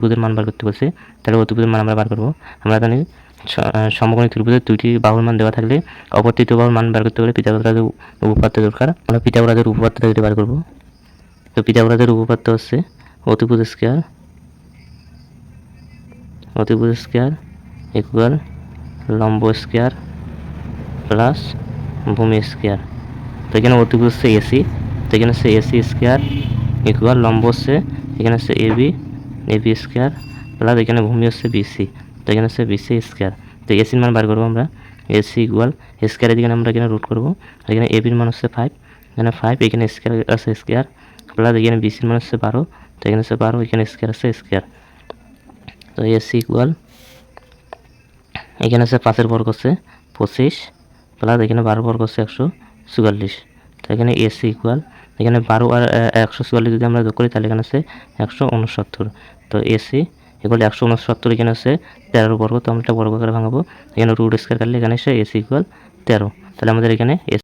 ত্রিভুজের মান বার করতে বলছে, তাহলে অতিভুজের মান আমরা বার করবো। আমরা জানি সমকোণী ত্রিভুজের দুইটি বাহুর মান দেওয়া থাকলে অপর তৃতীয় বাহুর মান বার করতে হলে পিথাগোরাসের উপপাদ্য দরকার। আমরা পিথাগোরাসের উপপাদ্য থেকে বার করবো। তো পিথাগোরাসের উপপাদ্য হচ্ছে অতিভুজ স্কয়ার ইকুয়াল লম্ব স্কয়ার প্লাস ভূমি স্কয়ার। তো এখানে অতিভুজ হচ্ছে এসি, তো এখানে হচ্ছে এসি স্কয়ার ইকুয়াল লম্ব হচ্ছে এখানে হচ্ছে এবি স্কয়ার প্লাস এখানে ভূমি হচ্ছে বিসি, তো এখানে হচ্ছে বিসি স্কয়ার। তো এসির মান বার করবো আমরা। এসি ইকুয়াল স্কয়ারের দিকে আমরা এখানে রুট করবো। এখানে এবির মান হচ্ছে 5, এখানে 5, এখানে স্কয়ার আছে স্কয়ার প্লাস এখানে বিসির মান হচ্ছে 12, তো এখানে হচ্ছে 12, এখানে স্কয়ার আছে স্কয়ার। তো এসি ইকুয়াল এখানে হচ্ছে 5 বর্গ হচ্ছে 25 প্লাস এখানে 12 বর্গ হচ্ছে 144। তো এখানে এসি ইকুয়াল এখানে 12 আর 144 যদি আমরা যোগ করি তাহলে এখানে হচ্ছে 169। তো এসি ইকুয়াল 169, এখানে হচ্ছে 13 বর্গ, তো আমরা এটা বর্গ করে ভাঙাবো। এখানে রুট স্কয়ার কাটলে এখানে এসে এসি ইকুয়াল 13, তাহলে আমাদের এখানে